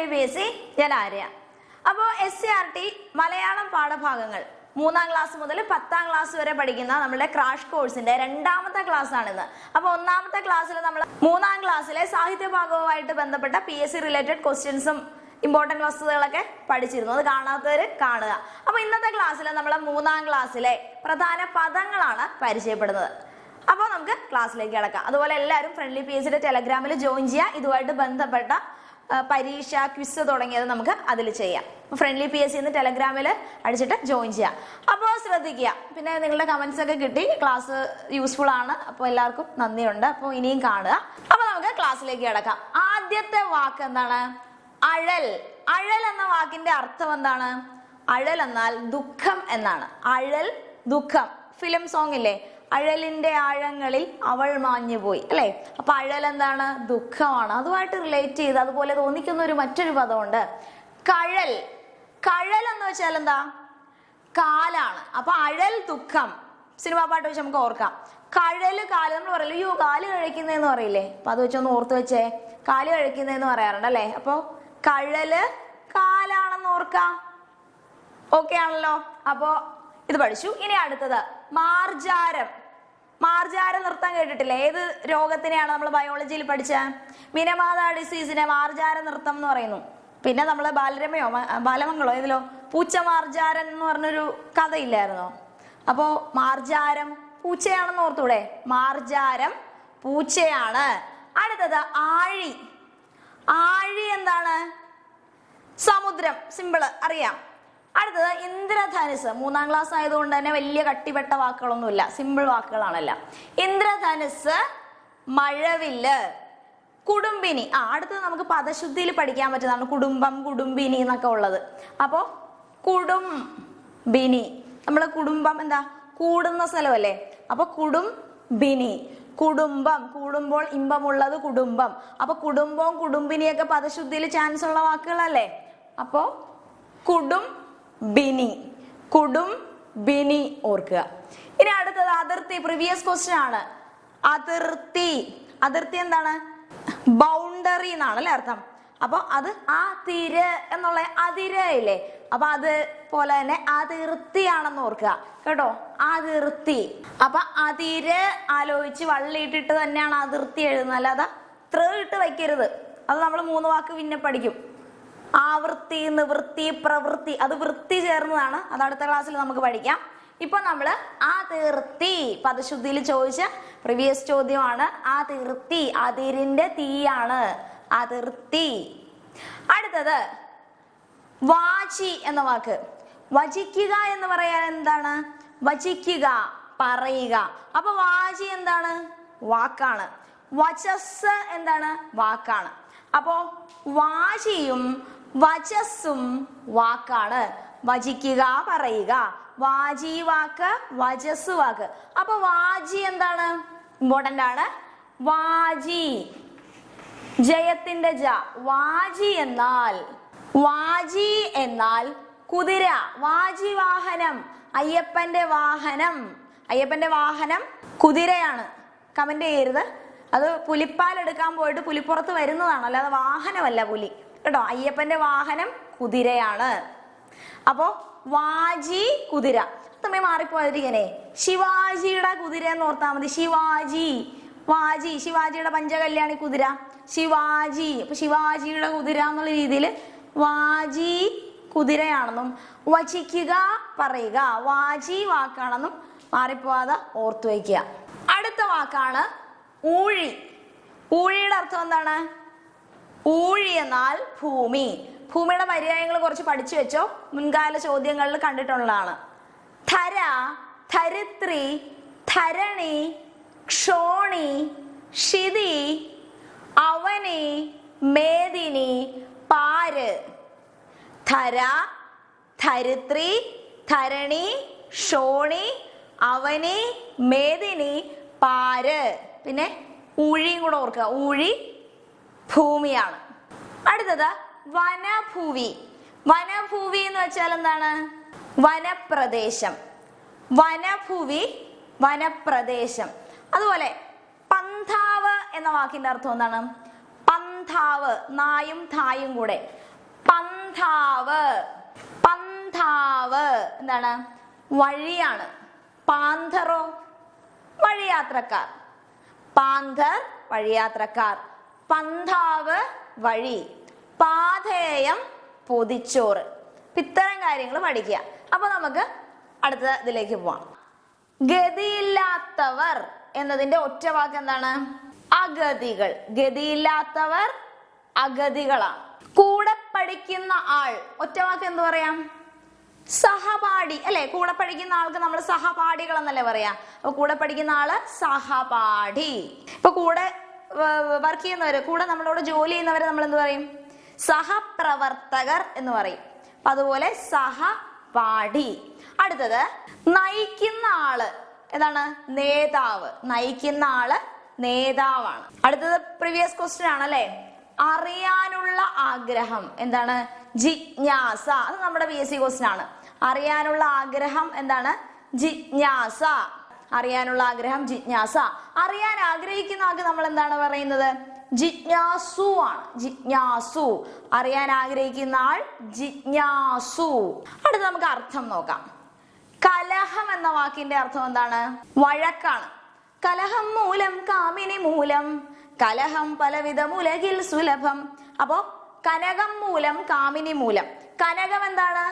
Friendly PSC, ഞാൻ ആര്യ. അപ്പോൾ SCRT Malayalam പാഠഭാഗങ്ങൾ 3ാം ക്ലാസ് മുതൽ 10ാം ക്ലാസ് വരെ പഠിക്കുന്ന നമ്മുടെ ക്രാഷ് കോഴ്സിന്റെ 2ാമത്തെ ക്ലാസ് ആണിന്ന്. അപ്പോൾ 1ാമത്തെ ക്ലാസ്സിൽ നമ്മൾ 3ാം ക്ലാസ്സിലെ സാഹിത്യ ഭാഗവുമായിട്ട് ബന്ധപ്പെട്ട PSC റിലേറ്റഡ് ക്വസ്റ്റ്യൻസും ഇമ്പോർട്ടന്റ് വസ്തുതകളൊക്കെ പഠിച്ചിരുന്നു. അത് കാണാത്തവർ കാണുക. അപ്പോൾ ഇന്നത്തെ ക്ലാസ്സിൽ നമ്മൾ 3ാം ക്ലാസ്സിലെ പ്രധാന പദങ്ങളാണ് പരിചയപ്പെടുന്നത്. അപ്പോൾ നമുക്ക് ക്ലാസ്സിലേക്ക് കിടക്കാം. അതുപോലെ എല്ലാവരും ഫ്രണ്ട്ലി PSCയുടെ ടെലഗ്രാമിൽ ജോയിൻ ചെയ്യുക. ഇതുമായിട്ട് ബന്ധപ്പെട്ട പരീക്ഷ, ക്വിസ് തുടങ്ങിയത് നമുക്ക് അതിൽ ചെയ്യാം. ഫ്രണ്ട്ലി PSC എന്ന് ടെലഗ്രാമിൽ അടിച്ചിട്ട് ജോയിൻ ചെയ്യാം. അപ്പോൾ ശ്രദ്ധിക്കുക. പിന്നെ നിങ്ങളുടെ കമന്റ്സ് ഒക്കെ കിട്ടി, ക്ലാസ് യൂസ്ഫുൾ ആണ്. അപ്പോൾ എല്ലാവർക്കും നന്ദിയുണ്ട്. അപ്പോൾ ഇനിയും കാണുക. അപ്പോൾ നമുക്ക് ക്ലാസ്സിലേക്ക് കിടക്കാം. ആദ്യത്തെ വാക്ക് എന്താണ്? അഴൽ. അഴൽ എന്ന വാക്കിന്റെ അർത്ഥം എന്താണ്? അഴൽ എന്നാൽ ദുഃഖം എന്നാണ്. അഴൽ, ദുഃഖം. ഫിലിം സോങ് ഇല്ലേ, അഴലിന്റെ ആഴങ്ങളിൽ അവൾ മാഞ്ഞുപോയി, അല്ലെ? അപ്പൊ അഴൽ എന്താണ്? ദുഃഖമാണ്. അതുമായിട്ട് റിലേറ്റ് ചെയ്ത് അതുപോലെ തോന്നിക്കുന്ന മറ്റൊരു പദമുണ്ട്, കഴൽ. കഴൽ എന്ന് വെച്ചാൽ എന്താ? കാലാണ്. അപ്പൊ അഴൽ ദുഃഖം. സിനിമാ പാട്ട് വെച്ച് നമുക്ക് ഓർക്കാം. കഴല്, കാല്. നമ്മൾ പറയില്ലേ, അയ്യോ കാല് കഴിക്കുന്നതെന്ന് പറയില്ലേ? അപ്പൊ അത് വെച്ചൊന്ന് ഓർത്ത് വെച്ചേ, കാല് കഴിക്കുന്നതെന്ന് പറയാറുണ്ട്, അല്ലെ? അപ്പൊ കഴല് കാലാണെന്ന് ഓർക്കാം. ഓക്കെ ആണല്ലോ? അപ്പോ ഇത് പഠിച്ചു. ഇനി അടുത്തത് മാർജാരം. മാർജാര നൃത്തം കേട്ടിട്ടില്ലേ? ഏത് രോഗത്തിനെയാണ് നമ്മൾ ബയോളജിയിൽ പഠിച്ച? മിനമാത ഡിസീസിനെ മാർജാര നൃത്തം എന്ന് പറയുന്നു. പിന്നെ നമ്മൾ ബാലരമയോ ബാലമംഗളോ ഏതിലോ പൂച്ച മാർജാരൻ എന്ന് പറഞ്ഞൊരു കഥയില്ലായിരുന്നോ? അപ്പോ മാർജാരം പൂച്ചയാണെന്ന് ഓർത്തൂടെ? മാർജാരം പൂച്ചയാണ്. അടുത്തത് ആഴി. ആഴി എന്താണ്? സമുദ്രം. സിമ്പിള്, അറിയാം. അടുത്തത് ഇന്ദ്രധനുസ്. 3ാം ക്ലാസ് ആയതുകൊണ്ട് തന്നെ വലിയ കട്ടിപ്പെട്ട വാക്കുകളൊന്നുമില്ല, സിമ്പിൾ വാക്കുകളാണല്ലോ. ഇന്ദ്രധനുസ്, മഴവില്ല്, കുടുംബിനി. അടുത്തത് നമുക്ക് പദശുദ്ധിയിൽ പഠിക്കാൻ പറ്റുന്നതാണ് കുടുംബം, കുടുംബിനി എന്നൊക്കെ ഉള്ളത്. അപ്പോ കുടുംബിനി. നമ്മളെ കുടുംബം എന്താ? കൂടുന്ന സ്ഥലമല്ലേ? അപ്പൊ കുടുംബിനി. കുടുംബം, കൂടുമ്പോൾ ഇമ്പമുള്ളത് കുടുംബം. അപ്പൊ കുടുംബവും കുടുംബിനിയൊക്കെ പദശുദ്ധിയിൽ ചാൻസ് ഉള്ള വാക്കുകളല്ലേ? അപ്പോ കുടുംബിനി. കുടുംബിനി ഓർക്കുക. ഇനി അടുത്തത് അതിർത്തി. പ്രീവിയസ് ക്വസ്റ്റ്യൻ ആണ്. അതിർത്തി. അതിർത്തി എന്താണ്? ബൗണ്ടറി എന്നാണ് അല്ലെ അർത്ഥം. അപ്പൊ അത് ആ തിര എന്നുള്ള അതിര ഇല്ലേ? അപ്പൊ അത് പോലെ തന്നെ അതിർത്തിയാണെന്ന് ഓർക്കുക കേട്ടോ. അതിർത്തി. അപ്പൊ അതിര ആലോചിച്ച് വള്ളിയിട്ടിട്ട് തന്നെയാണ് അതിർത്തി എഴുതുന്നത്, അല്ലാതെ ഇട്ട് വയ്ക്കരുത്. അത് നമ്മൾ 3 വാക്ക് പിന്നെ പഠിക്കും. ആവൃത്തി, നിവൃത്തി, പ്രവൃത്തി. അത് വൃത്തി ചേർന്നതാണ്. അത് അടുത്ത ക്ലാസ്സിൽ നമുക്ക് പഠിക്കാം. ഇപ്പൊ നമ്മള് അതിർത്തി പദശുദ്ധിയിൽ ചോദിച്ച പ്രീവിയസ് ചോദ്യമാണ്. അതിർത്തി, അതിരിന്റെ തീയാണ് അതിർത്തി. അടുത്തത് വാചി എന്ന വാക്ക്. വചിക്കുക എന്ന് പറയാൻ എന്താണ്? വചിക്കുക, പറയുക. അപ്പൊ വാചി എന്താണ്? വാക്കാണ്. വചസ് എന്താണ്? വാക്കാണ്. അപ്പോ വാചിയും വചസ്സും വാക്കാണ്. വചിക്കുക, പറയുക. വാചി വാക്ക്, വചസ് വാക്ക്. അപ്പൊ വാചി എന്താണ്? ഇമ്പോർട്ടന്റ് ആണ്. വാചി, ജയത്തിന്റെ ജ. വാചി എന്നാൽ, വാചി എന്നാൽ കുതിര. വാചി വാഹനം, അയ്യപ്പന്റെ വാഹനം. അയ്യപ്പന്റെ വാഹനം കുതിരയാണ്. കമന്റ് ചെയ്യരുത്. അത് പുലിപ്പാൽ എടുക്കാൻ പോയിട്ട് പുലിപ്പുറത്ത് വരുന്നതാണ്, അല്ലാതെ വാഹനമല്ല പുലി കേട്ടോ. അയ്യപ്പന്റെ വാഹനം കുതിരയാണ്. അപ്പോ വാജി കുതിര. തമ്മിൽ മാറിപ്പോയിരിക്കണേ. ശിവാജിയുടെ കുതിര എന്ന് ഓർത്താൽ മതി. ശിവാജി, വാജി, ശിവാജിയുടെ പഞ്ചകല്യാണി കുതിര ശിവാജി. അപ്പൊ ശിവാജിയുടെ കുതിര എന്നുള്ള രീതിയിൽ വാജി കുതിരയാണെന്നും വചിക്കുക, പറയുക, വാജി വാക്കാണെന്നും മാറിപ്പോവാതെ ഓർത്തു വയ്ക്കുക. അടുത്ത വാക്കാണ് ഊഴി. ഊഴിയുടെ അർത്ഥം എന്താണ്? ഊഴി എന്നാൽ ഭൂമി. ഭൂമിയുടെ പര്യായങ്ങൾ കുറച്ച് പഠിച്ചു വെച്ചോ, മുൻകാല ചോദ്യങ്ങളിൽ കണ്ടിട്ടുള്ളതാണ്. ധര, ധരിത്രി, ധരണി, ക്ഷോണി, ക്ഷിതി, അവനി, മേദിനി, പാര്. ധര, ധരിത്രി, ധരണി, ക്ഷോണി, അവനി, മേദിനി, പാര്. പിന്നെ ഊഴിയും കൂടെ ഓർക്കുക. ഊഴി ഭൂമിയാണ്. അടുത്തത് വനഭൂവി. വനഭൂവി എന്ന് വെച്ചാൽ എന്താണ്? വനപ്രദേശം. വനഭൂവി, വനപ്രദേശം. അതുപോലെ പന്ഥാവ് എന്ന വാക്കിന്റെ അർത്ഥം എന്താണ്? പന്ഥാവ്, നായും ധായും കൂടെ. പന്ഥാവ്. പന്ഥാവ് എന്താണ്? വഴിയാണ്. പാന്തറോ? വഴിയാത്രക്കാർ. പാന്തർ വഴിയാത്രക്കാർ. പന്ഥാവ് വഴി. പാഥേയം പൊതിച്ചോറ്. ഇത്തരം കാര്യങ്ങൾ പഠിക്കുക. അപ്പൊ നമുക്ക് അടുത്ത ഇതിലേക്ക് പോവാം. ഗതിയില്ലാത്തവർ എന്നതിന്റെ ഒറ്റ വാക്ക് എന്താണ്? അഗതികൾ. ഗതിയില്ലാത്തവർ അഗതികളാണ്. കൂടെ പഠിക്കുന്ന ആൾ ഒറ്റ വാക്ക് എന്ത് പറയാം? സഹപാഠി അല്ലെ? കൂടെ പഠിക്കുന്ന ആൾക്ക് നമ്മൾ സഹപാഠികൾ എന്നല്ലേ പറയാ. അപ്പൊ കൂടെ പഠിക്കുന്ന ആള് സഹപാഠി. ഇപ്പൊ കൂടെ വർക്ക് ചെയ്യുന്നവര്, കൂടെ നമ്മളോട് ജോലി ചെയ്യുന്നവരെ നമ്മൾ എന്ത് പറയും? സഹപ്രവർത്തകർ എന്ന് പറയും. അതുപോലെ സഹപാഠി. അടുത്തത് നയിക്കുന്ന ആള് ഏതാണ്? നേതാവ്. നയിക്കുന്ന ആള് നേതാവാണ്. അടുത്തത് പ്രീവിയസ് ക്വസ്റ്റ്യൻ ആണ് അല്ലെ? അറിയാനുള്ള ആഗ്രഹം എന്താണ്? ജിജ്ഞാസ. അത് നമ്മുടെ PSC ക്വസ്റ്റ്യൻ ആണ്. അറിയാനുള്ള ആഗ്രഹം എന്താണ്? ജിജ്ഞാസ. അറിയാനുള്ള ആഗ്രഹം ജിജ്ഞാസ. അറിയാൻ ആഗ്രഹിക്കുന്ന ആൾക്ക് നമ്മൾ എന്താണ് പറയുന്നത്? ജിജ്ഞാസു ആണ്. ജിജ്ഞാസു. അറിയാൻ ആഗ്രഹിക്കുന്ന ആൾ ജിജ്ഞാസു. അടുത്ത നമുക്ക് അർത്ഥം നോക്കാം. കലഹം എന്ന വാക്കിന്റെ അർത്ഥം എന്താണ്? വഴക്കാണ്. കലഹം മൂലം കാമിനി മൂലം കലഹം പലവിധ മുലകിൽ സുലഭം. അപ്പോ കനകം മൂലം കാമിനി മൂലം. കനകം എന്താണ്?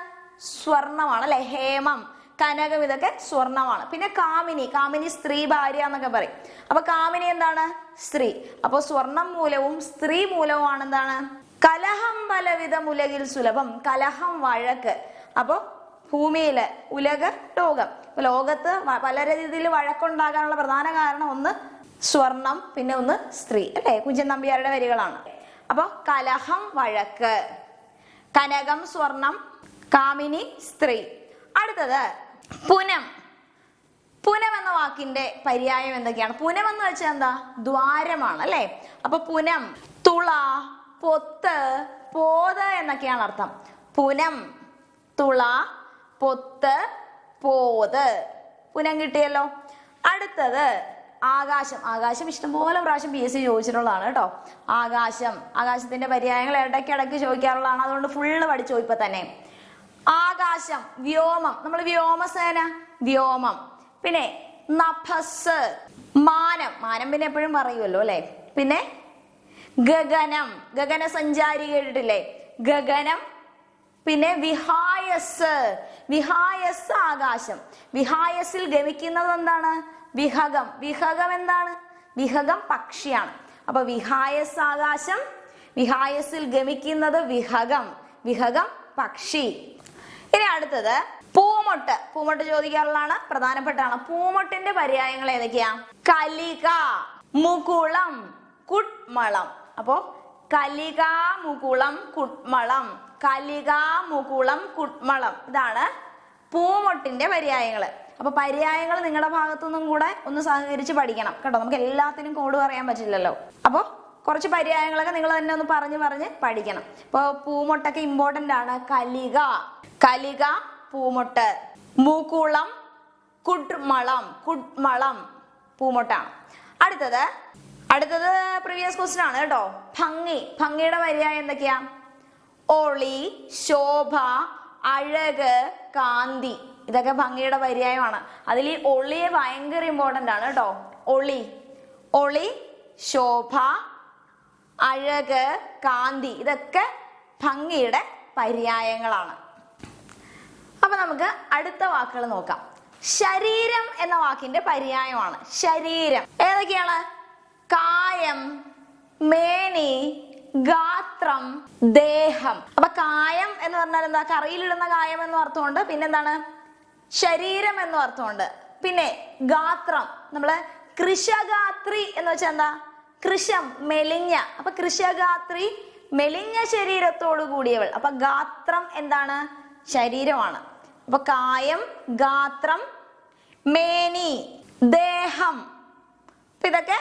സ്വർണമാണ് അല്ലെ? ഹേമം, കനകം ഇതൊക്കെ സ്വർണമാണ്. പിന്നെ കാമിനി, കാമിനി സ്ത്രീ, ഭാര്യ എന്നൊക്കെ പറയും. അപ്പൊ കാമിനി എന്താണ്? സ്ത്രീ. അപ്പൊ സ്വർണം മൂലവും സ്ത്രീ മൂലവുമാണ് എന്താണ്? കലഹം പലവിധ മുലകിൽ സുലഭം. കലഹം വഴക്ക്. അപ്പൊ ഭൂമിയില് ഉലക ലോകം, ലോകത്ത് പല രീതിയിൽ വഴക്കുണ്ടാകാനുള്ള പ്രധാന കാരണം ഒന്ന് സ്വർണം, പിന്നെ ഒന്ന് സ്ത്രീ അല്ലെ? കുഞ്ചൻ നമ്പ്യാരുടെ വരികളാണ്. അപ്പൊ കലഹം വഴക്ക്, കനകം സ്വർണം, കാമിനി സ്ത്രീ. അടുത്തത് പുനം. പുനം എന്ന വാക്കിന്റെ പര്യായം എന്തൊക്കെയാണ്? പുനം എന്ന് വെച്ചാൽ എന്താ? ദ്വാരമാണ് അല്ലെ? അപ്പൊ പുനം, തുള, പൊത്ത്, പോത് എന്നൊക്കെയാണ് അർത്ഥം. പുനം, തുള, പൊത്ത്, പോത്. പുനം കിട്ടിയല്ലോ. അടുത്തത് ആകാശം. ആകാശം ഇഷ്ടംപോലെ പ്രാവശ്യം PSC ചോദിച്ചിട്ടുള്ളതാണ് കേട്ടോ. ആകാശം, ആകാശത്തിന്റെ പര്യായങ്ങൾ ഇടയ്ക്കിടയ്ക്ക് ചോദിക്കാറുള്ളതാണ്. അതുകൊണ്ട് ഫുള്ള് പഠിച്ചു ഇപ്പൊ തന്നെ. ആകാശം, വ്യോമം. നമ്മൾ വ്യോമസേന, വ്യോമം. പിന്നെ നഭസ്, മാനം. മാനം പിന്നെ എപ്പോഴും പറയുമല്ലോ അല്ലെ? പിന്നെ ഗഗനം, ഗഗന സഞ്ചാരി കേട്ടിട്ടില്ലേ? ഗഗനം. പിന്നെ വിഹായസ്, വിഹായസ് ആകാശം. വിഹായസിൽ ഗമിക്കുന്നത് എന്താണ്? വിഹകം. വിഹകം എന്താണ്? വിഹകം പക്ഷിയാണ്. അപ്പൊ വിഹായസ് ആകാശം, വിഹായസിൽ ഗമിക്കുന്നത് വിഹകം. വിഹകം പക്ഷി. ഇനി അടുത്തത് പൂമൊട്ട്. പൂമൊട്ട് ചോദിക്കാറുള്ളതാണ്, പ്രധാനപ്പെട്ടാണ്. പൂമൊട്ടിന്റെ പര്യായങ്ങൾ ഏതൊക്കെയാ? കലിക, മുകുളം, കുട്മളം. അപ്പോ കലിക, മുകുളം, കുട്മളം. കലിക, മുകുളം, കുട്മളം. ഇതാണ് പൂമൊട്ടിന്റെ പര്യായങ്ങള്. അപ്പൊ പര്യായങ്ങൾ നിങ്ങളുടെ ഭാഗത്തുനിന്നും കൂടെ ഒന്ന് സഹകരിച്ച് പഠിക്കണം കേട്ടോ. നമുക്ക് എല്ലാത്തിനും കോഡ് പറയാൻ പറ്റില്ലല്ലോ. അപ്പൊ കുറച്ച് പര്യായങ്ങളൊക്കെ നിങ്ങൾ തന്നെ ഒന്ന് പറഞ്ഞ് പഠിക്കണം. ഇപ്പൊ പൂമൊട്ടൊക്കെ ഇമ്പോർട്ടന്റ് ആണ്. കലിക, കലിക, പൂമൊട്ട്. മുകുളം, കുട്മളം. കുട്മളം പൂമൊട്ടാണ്. അടുത്തത് പ്രീവിയസ് ക്വസ്റ്റ്യൻ ആണ് കേട്ടോ. ഭംഗി. ഭംഗിയുടെ പര്യായം എന്തൊക്കെയാ? ഒളി, ശോഭ, അഴക്, കാന്തി. ഇതൊക്കെ ഭംഗിയുടെ പര്യായമാണ്. അതിൽ ഈ ഒളിയെ ഭയങ്കര ഇമ്പോർട്ടന്റ് ആണ് കേട്ടോ. ഒളി, ഒളി, ശോഭ, അഴക്, കാന്തി. ഇതൊക്കെ ഭംഗിയുടെ പര്യായങ്ങളാണ്. അപ്പൊ നമുക്ക് അടുത്ത വാക്കുകൾ നോക്കാം. ശരീരം എന്ന വാക്കിന്റെ പര്യായമാണ് ശരീരം. ഏതൊക്കെയാണ്? കായം, മേനി, ഗാത്രം, ദേഹം. അപ്പൊ കായം എന്ന് പറഞ്ഞാൽ എന്താ? കറിയിലിടുന്ന കായം എന്നും അർത്ഥമുണ്ട്. പിന്നെന്താണ്? ശരീരം എന്നും അർത്ഥമുണ്ട്. പിന്നെ ഗാത്രം, നമ്മള് കൃശഗാത്രി എന്ന് വെച്ചാൽ എന്താ? കൃശം, മെലിഞ്ഞ. അപ്പൊ കൃശഗാത്രി, മെലിഞ്ഞ ശരീരത്തോടു കൂടിയവൾ. അപ്പൊ ഗാത്രം എന്താണ്? ശരീരമാണ്. അപ്പൊ കായം, ഗാത്രം, മേനി, ദേഹം. ഇതൊക്കെ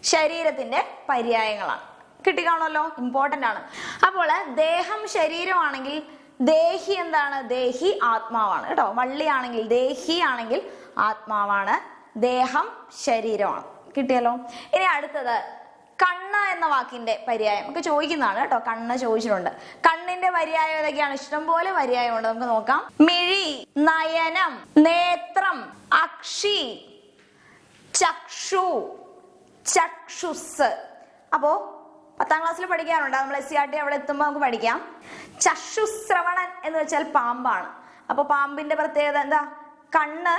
ശരീരത്തിന്റെ പര്യായങ്ങളാണ്. കിട്ടിക്കാണല്ലോ, ഇമ്പോർട്ടന്റ് ആണ്. അപ്പോൾ ദേഹം ശരീരമാണെങ്കിൽ ദേഹി എന്താണ്? ദേഹി ആത്മാവാണ് കേട്ടോ. വള്ളിയാണെങ്കിൽ, ദേഹി ആണെങ്കിൽ ആത്മാവാണ്. ദേഹം ശരീരമാണ്. കിട്ടിയല്ലോ. ഇനി അടുത്തത് കണ്ണ് എന്ന വാക്കിന്റെ പര്യായം ഒക്കെ ചോദിക്കുന്നതാണ് കേട്ടോ. കണ്ണ് ചോദിച്ചിട്ടുണ്ട്. കണ്ണിന്റെ പര്യായം ഏതൊക്കെയാണ്? ഇഷ്ടംപോലെ പര്യായമുണ്ട്, നമുക്ക് നോക്കാം. മിഴി, നയനം, നേത്രം, അക്ഷി, ചക്ഷു, ചക്ഷുസ്. അപ്പോ 10ാം ക്ലാസ്സിൽ പഠിക്കാറുണ്ട്, നമ്മൾ SCERT അവിടെ എത്തുമ്പോൾ നമുക്ക് പഠിക്കാം. ചക്ഷുശ്രവണൻ എന്ന് വെച്ചാൽ പാമ്പാണ്. അപ്പൊ പാമ്പിന്റെ പ്രത്യേകത എന്താ? കണ്ണ്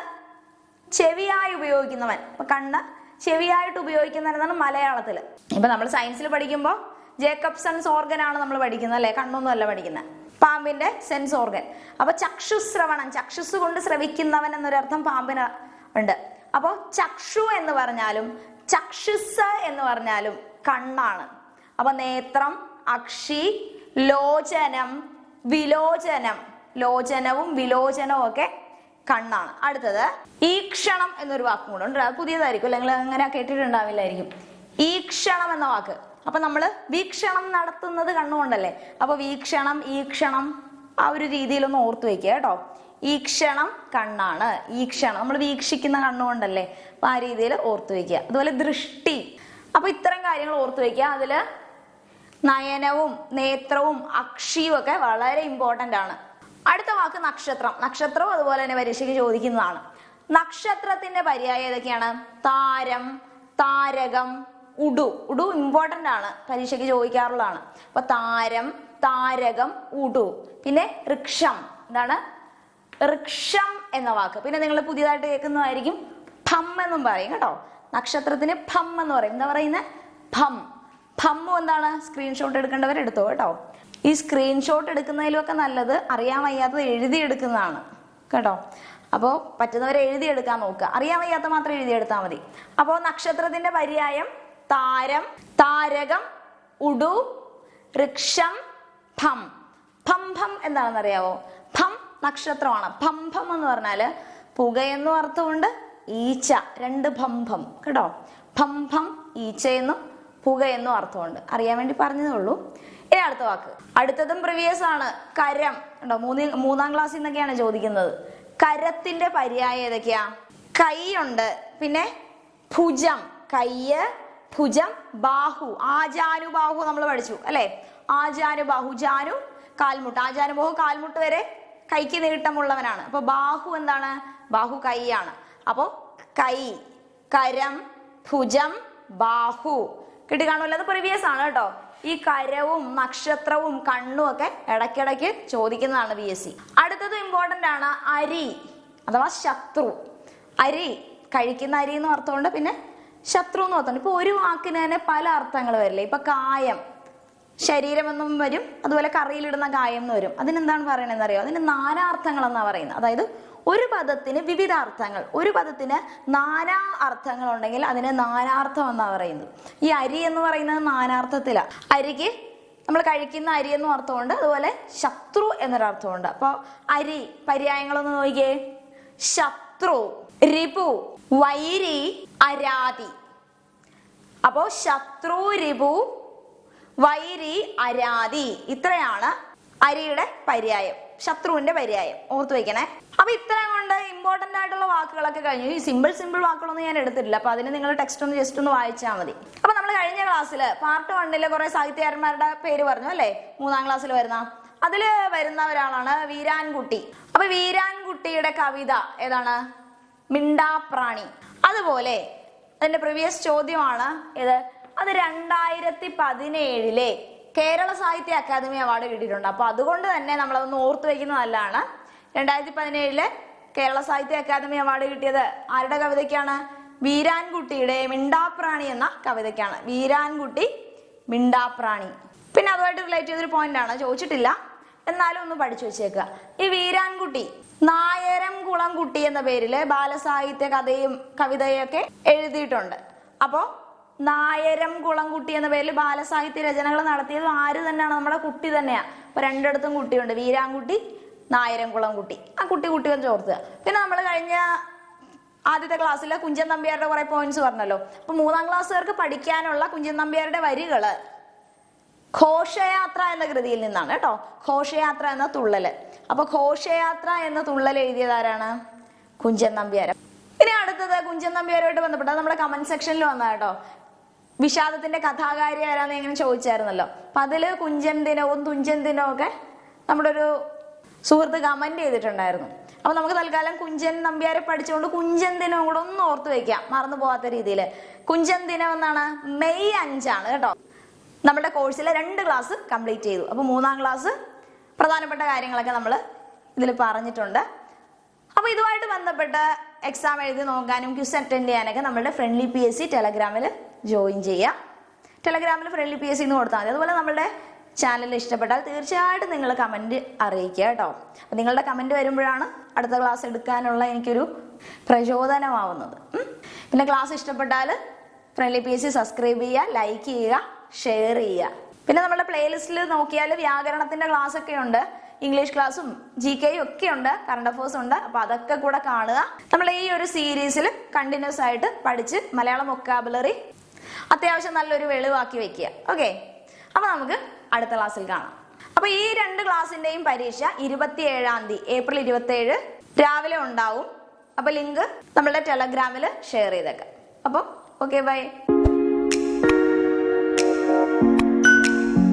ചെവിയായി ഉപയോഗിക്കുന്നവൻ. അപ്പൊ കണ്ണ് ചെവിയായിട്ട് ഉപയോഗിക്കുന്നവൻ എന്നാണ് മലയാളത്തില്. ഇപ്പൊ നമ്മൾ സയൻസിൽ പഠിക്കുമ്പോൾ ജേക്കബ്സൺസ് ഓർഗൻ ആണ് നമ്മൾ പഠിക്കുന്നത് അല്ലെ, കണ്ണൊന്നും അല്ല പഠിക്കുന്നത്, പാമ്പിന്റെ സെൻസ് ഓർഗൻ. അപ്പൊ ചക്ഷുശ്രവണൻ, ചക്ഷുസ് കൊണ്ട് ശ്രവിക്കുന്നവൻ എന്നൊരർത്ഥം പാമ്പിന് ഉണ്ട്. അപ്പോ ചക്ഷു എന്ന് പറഞ്ഞാലും ചക്ഷുസ് എന്ന് പറഞ്ഞാലും കണ്ണാണ്. അപ്പൊ നേത്രം, അക്ഷി, ലോചനം, വിലോചനം, ലോചനവും വിലോചനവും ഒക്കെ കണ്ണാണ്. അടുത്തത് ഈക്ഷണം എന്നൊരു വാക്കും കൂടെ ഉണ്ട്. അത് പുതിയതായിരിക്കും, അല്ലെങ്കിൽ അങ്ങനെ കേട്ടിട്ടുണ്ടാവില്ലായിരിക്കും. ഈക്ഷണം എന്ന വാക്ക്. അപ്പൊ നമ്മള് വീക്ഷണം നടത്തുന്നത് കണ്ണുകൊണ്ടല്ലേ. അപ്പൊ വീക്ഷണം, ഈക്ഷണം ആ ഒരു രീതിയിലൊന്ന് ഓർത്തു വെക്കുക കേട്ടോ. ഈക്ഷണം കണ്ണാണ്. ഈക്ഷണം നമ്മൾ വീക്ഷിക്കുന്ന കണ്ണുകൊണ്ടല്ലേ, അപ്പൊ ആ രീതിയിൽ ഓർത്തു വെക്കുക. അതുപോലെ ദൃഷ്ടി. അപ്പൊ ഇത്തരം കാര്യങ്ങൾ ഓർത്തു വെക്കുക. അതില് നയനവും നേത്രവും അക്ഷിയും ഒക്കെ വളരെ ഇമ്പോർട്ടന്റ് ആണ്. അടുത്ത വാക്ക് നക്ഷത്രം. നക്ഷത്രവും അതുപോലെ തന്നെ പരീക്ഷയ്ക്ക് ചോദിക്കുന്നതാണ്. നക്ഷത്രത്തിന്റെ പര്യായം ഏതൊക്കെയാണ്? താരം, താരകം, ഉഡു. ഉഡു ഇമ്പോർട്ടന്റ് ആണ്, പരീക്ഷയ്ക്ക് ചോദിക്കാറുള്ളതാണ്. അപ്പൊ താരം, താരകം, ഉഡു. പിന്നെ ഋക്ഷം. എന്താണ് ഋക്ഷം എന്ന വാക്ക്? പിന്നെ നിങ്ങൾ പുതിയതായിട്ട് കേൾക്കുന്നതായിരിക്കും, ഭം എന്നും പറയും കേട്ടോ. നക്ഷത്രത്തിന് ഭം എന്ന് പറയും. എന്താ പറയുന്നത്? ഭം. ഭമ്മു എന്താണ്? സ്ക്രീൻഷോട്ട് എടുക്കേണ്ടവർ എടുത്തോ കേട്ടോ. ഈ സ്ക്രീൻഷോട്ട് എടുക്കുന്നതിലൊക്കെ നല്ലത് അറിയാൻ വയ്യാത്തത് എഴുതിയെടുക്കുന്നതാണ് കേട്ടോ. അപ്പോൾ പറ്റുന്നവരെ എഴുതിയെടുക്കാൻ നോക്കുക, അറിയാൻ വയ്യാത്ത മാത്രം എഴുതിയെടുത്താൽ മതി. അപ്പോൾ നക്ഷത്രത്തിന്റെ പര്യായം താരം, താരകം, ഉഡു, ഋക്ഷം, ഭം. ഭം ഭം എന്താണെന്ന് അറിയാവോ? ഭം നക്ഷത്രമാണ്. ഭം ഭം എന്ന് പറഞ്ഞാല് പുകയെന്നും അർത്ഥമുണ്ട്, ഈച്ച. രണ്ട് ഭം ഭം കേട്ടോ. ഭം ഭം ഈച്ചയെന്നും പുകയെന്നും അർത്ഥമുണ്ട്. അറിയാൻ വേണ്ടി പറഞ്ഞതേ ഉള്ളൂ. ഇനി അടുത്ത വാക്ക്. അടുത്തതും പ്രീവിയസ് ആണ്. കരം. ഉണ്ടോ? 3ാം ക്ലാസ്സിൽ നിന്നൊക്കെയാണ് ചോദിക്കുന്നത്. കരത്തിന്റെ പര്യായം ഏതൊക്കെയാ? കൈയുണ്ട്, പിന്നെ ഭുജം. കയ്യ്, ഭുജം, ബാഹു. ആജാനുബാഹു നമ്മൾ പഠിച്ചു അല്ലെ. ആജാനുബാഹു, ജാനു കാൽമുട്ട്. ആജാനുബാഹു കാൽമുട്ട് വരെ കൈക്ക് നീട്ടമുള്ളവനാണ്. അപ്പൊ ബാഹു എന്താണ്? ബാഹു കൈയാണ്. അപ്പോ കൈ, കരം, ഭുജം, ബാഹു. കിട്ടിക്കാണുമല്ലോ. അത് പ്രീവിയസ് ആണ് കേട്ടോ. ഈ കരവും നക്ഷത്രവും കണ്ണും ഒക്കെ ഇടയ്ക്കിടയ്ക്ക് ചോദിക്കുന്നതാണ് BSc. അടുത്തത് ഇമ്പോർട്ടന്റ് ആണ്. അരി അഥവാ ശത്രു. അരി കഴിക്കുന്ന അരി എന്ന് അർത്ഥമുണ്ട്, പിന്നെ ശത്രു എന്ന് അർത്ഥമുണ്ട്. ഇപ്പൊ ഒരു വാക്കിന് തന്നെ പല അർത്ഥങ്ങൾ വരില്ലേ. ഇപ്പൊ കായം, ശരീരം എന്നും വരും, അതുപോലെ കറിയിലിടുന്ന കായം എന്ന് വരും. അതിനെന്താണ് പറയണെന്ന് അറിയോ? അതിന് നാനാർത്ഥങ്ങൾ എന്നാ പറയുന്നത്. അതായത് ഒരു പദത്തിന് വിവിധ അർത്ഥങ്ങൾ, ഒരു പദത്തിന് നാനാ അർത്ഥങ്ങൾ ഉണ്ടെങ്കിൽ അതിന് നാനാർത്ഥം എന്നാ പറയുന്നത്. ഈ അരി എന്ന് പറയുന്നത് നാനാർത്ഥത്തിലാണ്. അരിക്ക് നമ്മൾ കഴിക്കുന്ന അരി എന്നും അർത്ഥമുണ്ട്, അതുപോലെ ശത്രു എന്നൊരർത്ഥമുണ്ട്. അപ്പൊ അരി പര്യായങ്ങളൊന്ന് നോക്കിയേ. ശത്രു, രിപു, വൈരി, അരാതി. അപ്പോ ശത്രു, രിപു, വൈരി, അരാതി. ഇത്രയാണ് അരിയുടെ പര്യായം, ശത്രുവിന്റെ പര്യായം. ഓർത്തു വെക്കണേ. അപ്പൊ ഇത്രയും കൊണ്ട് ഇമ്പോർട്ടന്റ് ആയിട്ടുള്ള വാക്കുകളൊക്കെ കഴിഞ്ഞു. ഈ സിമ്പിൾ വാക്കുകളൊന്നും ഞാൻ എടുത്തിട്ടില്ല. അപ്പൊ അതിന് നിങ്ങൾ ടെക്സ്റ്റ് ഒന്ന് ജസ്റ്റ് ഒന്ന് വായിച്ചാൽ മതി. അപ്പൊ നമ്മൾ കഴിഞ്ഞ ക്ലാസ്സിൽ പാർട്ട് 1 കുറെ സാഹിത്യകാരന്മാരുടെ പേര് പറഞ്ഞു അല്ലെ. 3ാം ക്ലാസ്സിൽ വരുന്ന അതില് വരുന്ന ഒരാളാണ് വീരാൻകുട്ടി. അപ്പൊ വീരാൻകുട്ടിയുടെ കവിത ഏതാണ്? മിണ്ടാപ്രാണി. അതുപോലെ അതിന്റെ പ്രീവിയസ് ചോദ്യമാണ് ഇത്. അത് 2017 കേരള സാഹിത്യ അക്കാദമി അവാർഡ് കിട്ടിയിട്ടുണ്ട്. അപ്പൊ അതുകൊണ്ട് തന്നെ നമ്മളതൊന്ന് ഓർത്തു വെക്കുന്നത് നല്ലതാണ്. 2017 കേരള സാഹിത്യ അക്കാദമി അവാർഡ് കിട്ടിയത് ആരുടെ കവിതയ്ക്കാണ്? വീരാൻകുട്ടിയുടെ മിണ്ടാപ്രാണി എന്ന കവിതയ്ക്കാണ്. വീരാൻകുട്ടി, മിണ്ടാപ്രാണി. പിന്നെ അതുമായിട്ട് റിലേറ്റ് ചെയ്തൊരു പോയിന്റ് ആണ്, ചോദിച്ചിട്ടില്ല എന്നാലും ഒന്ന് പഠിച്ചു വെച്ചേക്കുക. ഈ വീരാൻകുട്ടി നായരം കുളംകുട്ടി എന്ന പേരില് ബാലസാഹിത്യ കഥയും കവിതയൊക്കെ എഴുതിയിട്ടുണ്ട്. അപ്പോ നായരം കുളംകുട്ടി എന്ന പേരിൽ ബാലസാഹിത്യ രചനകൾ നടത്തിയത് ആര് തന്നെയാണ്? നമ്മുടെ കുട്ടി തന്നെയാ. അപ്പൊ രണ്ടിടത്തും കുട്ടിയുണ്ട്, വീരാൻകുട്ടി, നായരം കുളംകുട്ടി. ആ കുട്ടി ഒന്ന് ചോർത്തുക. പിന്നെ നമ്മൾ കഴിഞ്ഞ ആദ്യത്തെ ക്ലാസ്സിൽ കുഞ്ചൻ നമ്പ്യാരുടെ കുറെ പോയിന്റ്സ് പറഞ്ഞല്ലോ. അപ്പൊ 3ാം ക്ലാസ്സുകാർക്ക് പഠിക്കാനുള്ള കുഞ്ചൻ നമ്പ്യാരുടെ വരികള് ഘോഷയാത്ര എന്ന കൃതിയിൽ നിന്നാണ് കേട്ടോ. ഘോഷയാത്ര എന്ന തുള്ളല്. അപ്പൊ ഘോഷയാത്ര എന്ന തുള്ളൽ എഴുതിയതാരാണ്? കുഞ്ചൻ നമ്പ്യാർ. ഇനി അടുത്തത് കുഞ്ചൻ നമ്പ്യാരുമായിട്ട് ബന്ധപ്പെട്ട നമ്മുടെ കമന്റ് സെക്ഷനിൽ വന്ന കേട്ടോ. വിഷാദത്തിന്റെ കഥാകാരി ആരാന്ന് എങ്ങനെ ചോദിച്ചായിരുന്നല്ലോ. അപ്പൊ അതില് കുഞ്ചൻ ദിനവും തുഞ്ചൻ ദിനവും ഒക്കെ നമ്മുടെ ഒരു സുഹൃത്ത് കമന്റ് ചെയ്തിട്ടുണ്ടായിരുന്നു. അപ്പൊ നമുക്ക് തൽക്കാലം കുഞ്ചൻ നമ്പ്യാരെ പഠിച്ചുകൊണ്ട് കുഞ്ചൻ ദിനവും കൂടെ ഒന്ന് ഓർത്ത് വെക്കാം, മറന്നു പോകാത്ത രീതിയിൽ. കുഞ്ചൻ ദിനം എന്നാണ് മെയ് 5 കേട്ടോ. നമ്മുടെ കോഴ്സിലെ 2 ക്ലാസ് കംപ്ലീറ്റ് ചെയ്തു. അപ്പൊ 3-ാം ക്ലാസ് പ്രധാനപ്പെട്ട കാര്യങ്ങളൊക്കെ നമ്മൾ ഇതിൽ പറഞ്ഞിട്ടുണ്ട്. അപ്പൊ ഇതുമായിട്ട് ബന്ധപ്പെട്ട് എക്സാം എഴുതി നോക്കാനും ക്വിസ് അറ്റൻഡ് ചെയ്യാനൊക്കെ നമ്മുടെ ഫ്രണ്ട്ലി PSC ടെലഗ്രാമിൽ ജോയിൻ ചെയ്യാം. ടെലഗ്രാമിൽ ഫ്രണ്ട്ലി PSC എന്ന് കൊടുത്താൽ മതി. അതുപോലെ നമ്മുടെ ചാനൽ ഇഷ്ടപ്പെട്ടാൽ തീർച്ചയായിട്ടും നിങ്ങൾ കമന്റ് അറിയിക്കുക കേട്ടോ. അപ്പൊ നിങ്ങളുടെ കമന്റ് വരുമ്പോഴാണ് അടുത്ത ക്ലാസ് എടുക്കാനുള്ള എനിക്കൊരു പ്രചോദനമാവുന്നത്. പിന്നെ ക്ലാസ് ഇഷ്ടപ്പെട്ടാൽ ഫ്രണ്ട്ലി PSC സബ്സ്ക്രൈബ് ചെയ്യുക, ലൈക്ക് ചെയ്യുക, ഷെയർ ചെയ്യുക. പിന്നെ നമ്മുടെ പ്ലേലിസ്റ്റിൽ നോക്കിയാൽ വ്യാകരണത്തിന്റെ ക്ലാസ് ഒക്കെ ഉണ്ട്, ഇംഗ്ലീഷ് ക്ലാസ്സും GK ഒക്കെ ഉണ്ട്, കറണ്ട് അഫേഴ്സ് ഉണ്ട്. അപ്പൊ അതൊക്കെ കൂടെ കാണുക. നമ്മൾ ഈ ഒരു സീരീസിൽ കണ്ടിന്യൂസ് ആയിട്ട് പഠിച്ച് മലയാളം വൊക്കാബുലറി അത്യാവശ്യം നല്ലൊരു വെളിവാക്കി വെക്കുക. ഓക്കെ, അപ്പൊ നമുക്ക് അടുത്ത ക്ലാസ്സിൽ കാണാം. അപ്പൊ ഈ 2 ക്ലാസ്സിന്റെയും പരീക്ഷ 27-ാം തീയതി ഏപ്രിൽ 27 രാവിലെ ഉണ്ടാവും. അപ്പൊ ലിങ്ക് നമ്മളുടെ ടെലഗ്രാമിൽ ഷെയർ ചെയ്തേക്കാം. അപ്പൊ ഓക്കെ, ബൈ.